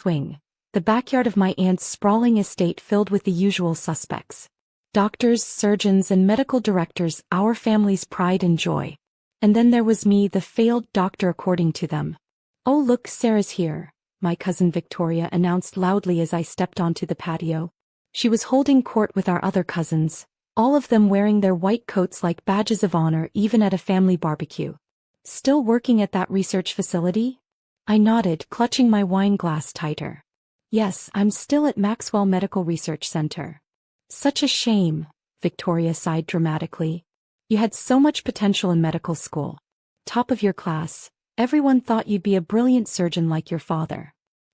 Swing. The backyard of my aunt's sprawling estate filled with the usual suspects. Doctors, surgeons, and medical directors, our family's pride and joy. And then there was me, the failed doctor according to them. "Oh look, Sarah's here," my cousin Victoria announced loudly as I stepped onto the patio. She was holding court with our other cousins, all of them wearing their white coats like badges of honor even at a family barbecue. "Still working at that research facility?" I nodded, clutching my wine glass tighter. "Yes, I'm still at Maxwell Medical Research Center." "Such a shame," Victoria sighed dramatically. "You had so much potential in medical school. Top of your class, everyone thought you'd be a brilliant surgeon like your father."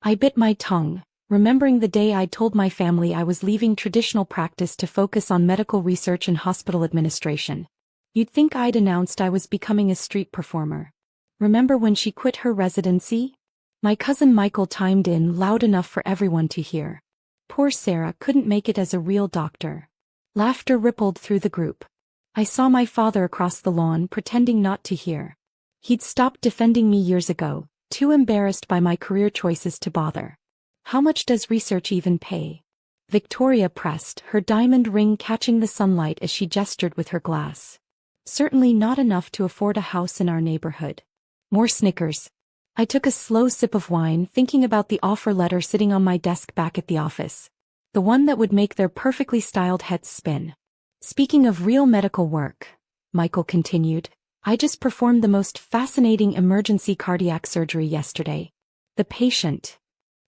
I bit my tongue, remembering the day I'd told my family I was leaving traditional practice to focus on medical research and hospital administration. You'd think I'd announced I was becoming a street performer. "Remember when she quit her residency?" My cousin Michael chimed in loud enough for everyone to hear. "Poor Sarah couldn't make it as a real doctor." Laughter rippled through the group. I saw my father across the lawn pretending not to hear. He'd stopped defending me years ago, too embarrassed by my career choices to bother. "How much does research even pay?" Victoria pressed, her diamond ring catching the sunlight as she gestured with her glass. "Certainly not enough to afford a house in our neighborhood." More snickers. I took a slow sip of wine, thinking about the offer letter sitting on my desk back at the office. The one that would make their perfectly styled heads spin. "Speaking of real medical work," Michael continued, "I just performed the most fascinating emergency cardiac surgery yesterday. The patient."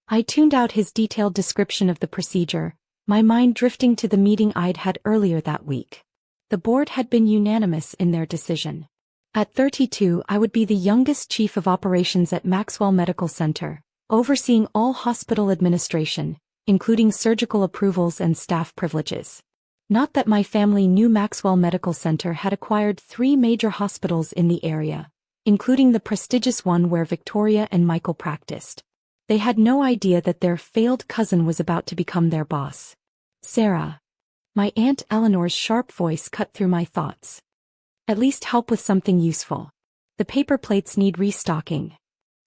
I tuned out his detailed description of the procedure, my mind drifting to the meeting I'd had earlier that week. The board had been unanimous in their decision. At 32, I would be the youngest chief of operations at Maxwell Medical Center, overseeing all hospital administration, including surgical approvals and staff privileges. Not that my family knew Maxwell Medical Center had acquired 3 major hospitals in the area, including the prestigious one where Victoria and Michael practiced. They had no idea that their failed cousin was about to become their boss. "Sarah." My Aunt Eleanor's sharp voice cut through my thoughts. "At least help with something useful. The paper plates need restocking."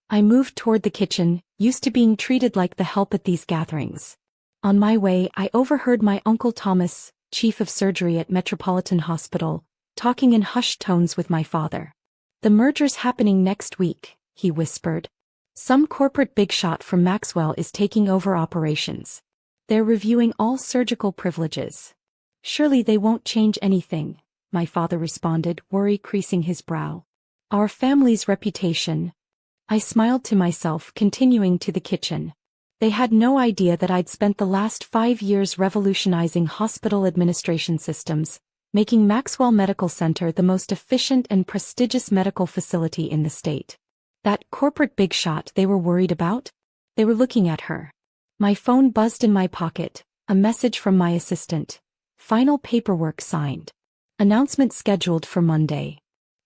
I moved toward the kitchen, used to being treated like the help at these gatherings. On my way, I overheard my Uncle Thomas, chief of surgery at Metropolitan Hospital, talking in hushed tones with my father. "The merger's happening next week," he whispered. "Some corporate bigshot from Maxwell is taking over operations. They're reviewing all surgical privileges." "Surely they won't change anything," my father responded, worry creasing his brow. "Our family's reputation." I smiled to myself, continuing to the kitchen. They had no idea that I'd spent the last 5 years revolutionizing hospital administration systems, making Maxwell Medical Center the most efficient and prestigious medical facility in the state. That corporate bigshot they were worried about? They were looking at her. My phone buzzed in my pocket, a message from my assistant. "Final paperwork signed. Announcement scheduled for Monday."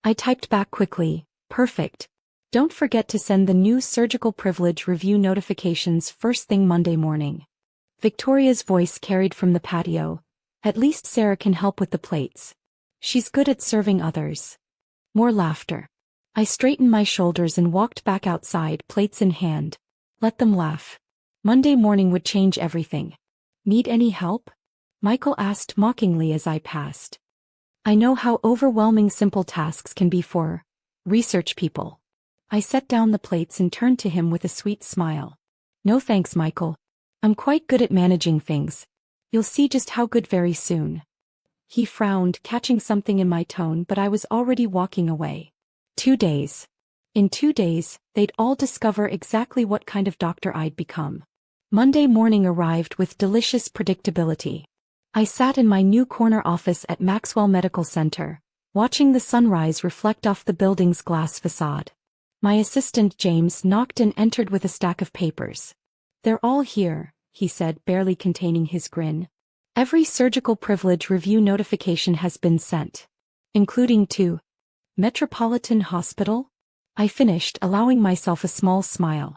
I typed back quickly, "Perfect. Don't forget to send the new surgical privilege review notifications first thing Monday morning." Victoria's voice carried from the patio. "At least Sarah can help with the plates. She's good at serving others." More laughter. I straightened my shoulders and walked back outside, plates in hand. Let them laugh. Monday morning would change everything. "Need any help?" Michael asked mockingly as I passed. I know how overwhelming simple tasks can be for research people. I set down the plates and turned to him with a sweet smile. "No thanks, Michael. I'm quite good at managing things. You'll see just how good very soon." He frowned, catching something in my tone, but I was already walking away. 2 days. In 2 days, they'd all discover exactly what kind of doctor I'd become. Monday morning arrived with delicious predictability. I sat in my new corner office at Maxwell Medical Center, watching the sunrise reflect off the building's glass facade. My assistant James knocked and entered with a stack of papers. "They're all here," he said, barely containing his grin. "Every surgical privilege review notification has been sent. Including to Metropolitan Hospital?" I finished, allowing myself a small smile.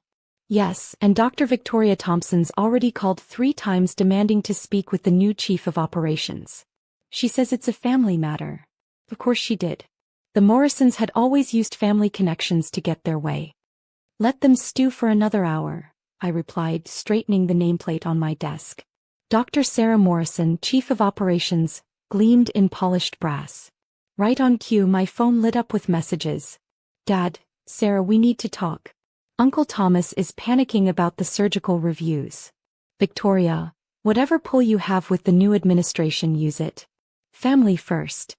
"Yes, and Dr. Victoria Thompson's already called 3 times demanding to speak with the new chief of operations. She says it's a family matter." Of course she did. The Morrisons had always used family connections to get their way. "Let them stew for another hour," I replied, straightening the nameplate on my desk. Dr. Sarah Morrison, Chief of Operations, gleamed in polished brass. Right on cue, my phone lit up with messages. Dad, Sarah, we need to talk. Uncle Thomas is panicking about the surgical reviews. Victoria, whatever pull you have with the new administration, use it. Family first.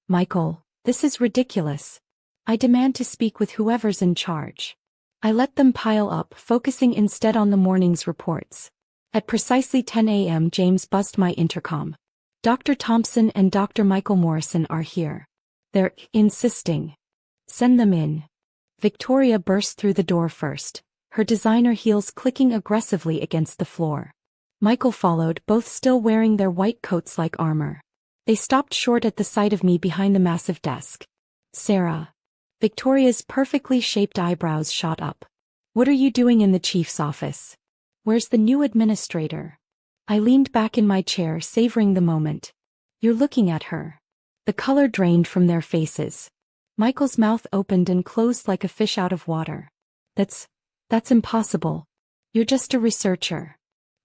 Michael, this is ridiculous. I demand to speak with whoever's in charge. I let them pile up, focusing instead on the morning's reports. At precisely 10 a.m., James buzzed my intercom. Dr. Thompson and Dr. Michael Morrison are here. They're insisting. Send them in. Victoria burst through the door first, her designer heels clicking aggressively against the floor. Michael followed, both still wearing their white coats like armor. They stopped short at the sight of me behind the massive desk. Sarah. Victoria's perfectly shaped eyebrows shot up. What are you doing in the chief's office? Where's the new administrator? I leaned back in my chair, savoring the moment. You're looking at her. The color drained from their faces. Michael's mouth opened and closed like a fish out of water. That's impossible. You're just a researcher.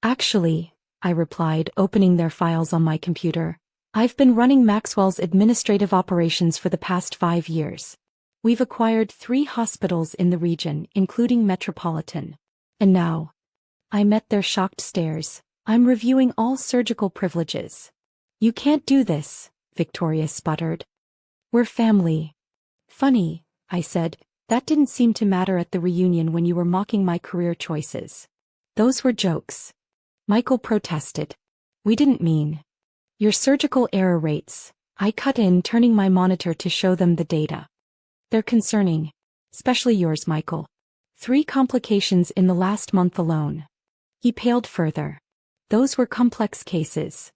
Actually, I replied, opening their files on my computer, I've been running Maxwell's administrative operations for the past 5 years. We've acquired 3 hospitals in the region, including Metropolitan. And now, I met their shocked stares. I'm reviewing all surgical privileges. You can't do this, Victoria sputtered. We're family. Funny, I said, that didn't seem to matter at the reunion when you were mocking my career choices. Those were jokes. Michael protested. We didn't mean. Your surgical error rates. I cut in, turning my monitor to show them the data. They're concerning. Especially yours, Michael. 3 complications in the last month alone. He paled further. Those were complex cases.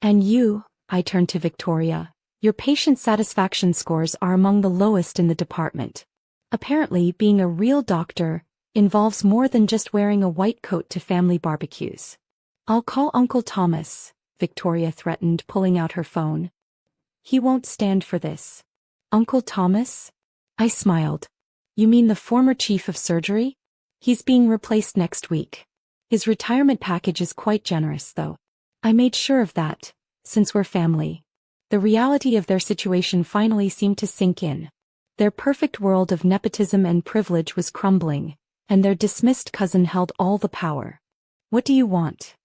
And you, I turned to Victoria, your patient satisfaction scores are among the lowest in the department. Apparently, being a real doctor involves more than just wearing a white coat to family barbecues. I'll call Uncle Thomas, Victoria threatened, pulling out her phone. He won't stand for this. Uncle Thomas? I smiled. You mean the former chief of surgery? He's being replaced next week. His retirement package is quite generous, though. I made sure of that, since we're family. The reality of their situation finally seemed to sink in. Their perfect world of nepotism and privilege was crumbling, and their dismissed cousin held all the power. What do you want?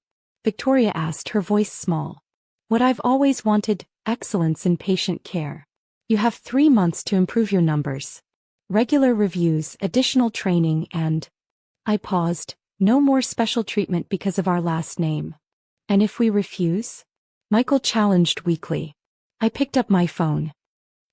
Victoria asked, her voice small. What I've always wanted, excellence in patient care. You have 3 months to improve your numbers. Regular reviews, additional training, and... I paused. No more special treatment because of our last name. And if we refuse? Michael challenged weakly. I picked up my phone.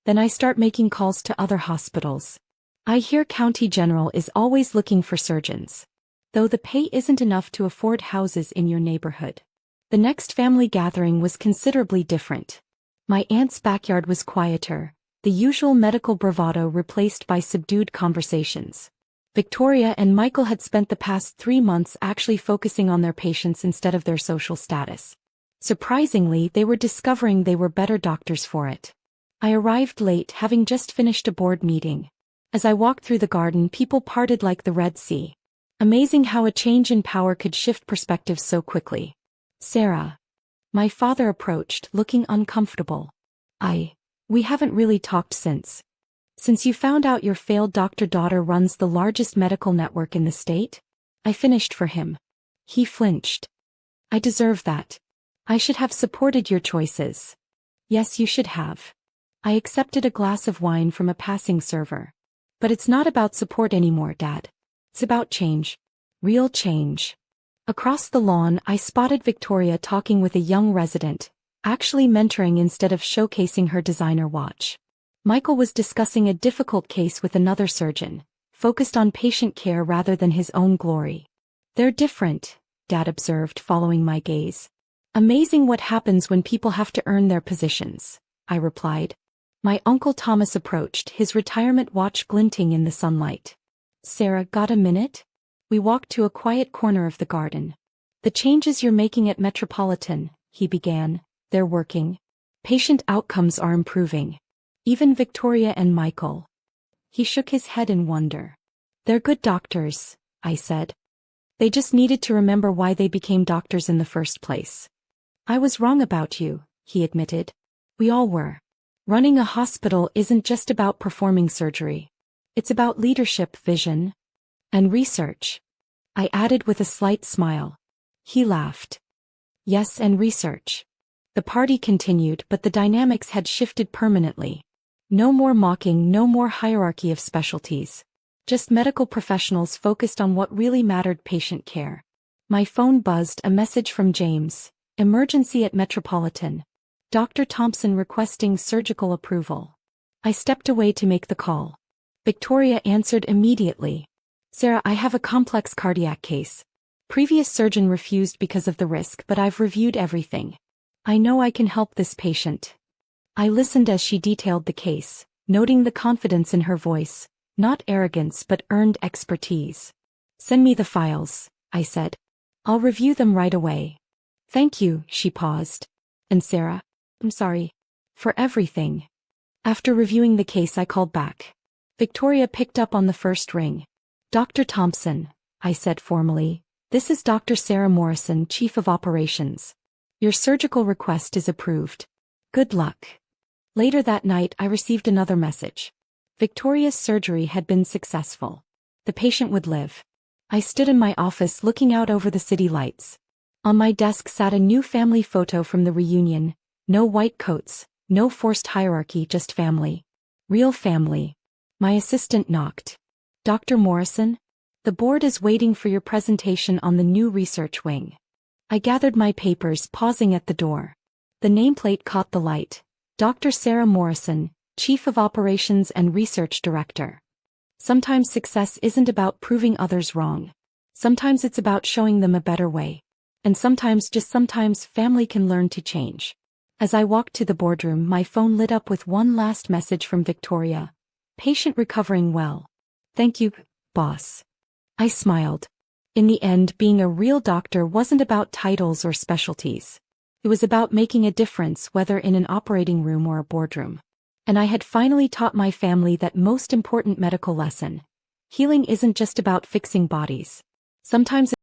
Then I start making calls to other hospitals. I hear County General is always looking for surgeons. Though the pay isn't enough to afford houses in your neighborhood. The next family gathering was considerably different. My aunt's backyard was quieter, the usual medical bravado replaced by subdued conversations. Victoria and Michael had spent the past 3 months actually focusing on their patients instead of their social status. Surprisingly, they were discovering they were better doctors for it. I arrived late, having just finished a board meeting. As I walked through the garden, people parted like the Red Sea. Amazing how a change in power could shift perspectives so quickly. Sarah. My father approached, looking uncomfortable. We haven't really talked since. Since you found out your failed doctor-daughter runs the largest medical network in the state? I finished for him. He flinched. I deserve that. I should have supported your choices. Yes, you should have. I accepted a glass of wine from a passing server. But it's not about support anymore, Dad. It's about change. Real change. Across the lawn, I spotted Victoria talking with a young resident, actually mentoring instead of showcasing her designer watch. Michael was discussing a difficult case with another surgeon, focused on patient care rather than his own glory. They're different, Dad observed, following my gaze. Amazing what happens when people have to earn their positions, I replied. My Uncle Thomas approached, his retirement watch glinting in the sunlight. Sarah, got a minute? We walked to a quiet corner of the garden. The changes you're making at Metropolitan, he began, they're working. Patient outcomes are improving. Even Victoria and Michael. He shook his head in wonder. They're good doctors, I said. They just needed to remember why they became doctors in the first place. I was wrong about you, he admitted. We all were. Running a hospital isn't just about performing surgery. It's about leadership, vision, and research. I added with a slight smile. He laughed. Yes, and research. The party continued, but the dynamics had shifted permanently. No more mocking, no more hierarchy of specialties. Just medical professionals focused on what really mattered: patient care. My phone buzzed, a message from James. Emergency at Metropolitan. Dr. Thompson requesting surgical approval. I stepped away to make the call. Victoria answered immediately. Sarah, I have a complex cardiac case. Previous surgeon refused because of the risk, but I've reviewed everything. I know I can help this patient. I listened as she detailed the case, noting the confidence in her voice, not arrogance but earned expertise. Send me the files, I said. I'll review them right away. Thank you, she paused. And Sarah? I'm sorry. For everything. After reviewing the case, I called back. Victoria picked up on the first ring. Dr. Thompson, I said formally, this is Dr. Sarah Morrison, Chief of Operations. Your surgical request is approved. Good luck. Later that night, I received another message. Victoria's surgery had been successful. The patient would live. I stood in my office looking out over the city lights. On my desk sat a new family photo from the reunion. No white coats, no forced hierarchy, just family. Real family. My assistant knocked. Dr. Morrison? The board is waiting for your presentation on the new research wing. I gathered my papers, pausing at the door. The nameplate caught the light. Dr. Sarah Morrison, Chief of Operations and Research Director. Sometimes success isn't about proving others wrong. Sometimes it's about showing them a better way. And sometimes, just sometimes, family can learn to change. As I walked to the boardroom, my phone lit up with one last message from Victoria. Patient recovering well. Thank you, boss. I smiled. In the end, being a real doctor wasn't about titles or specialties. It was about making a difference, whether in an operating room or a boardroom. And I had finally taught my family that most important medical lesson. Healing isn't just about fixing bodies. Sometimes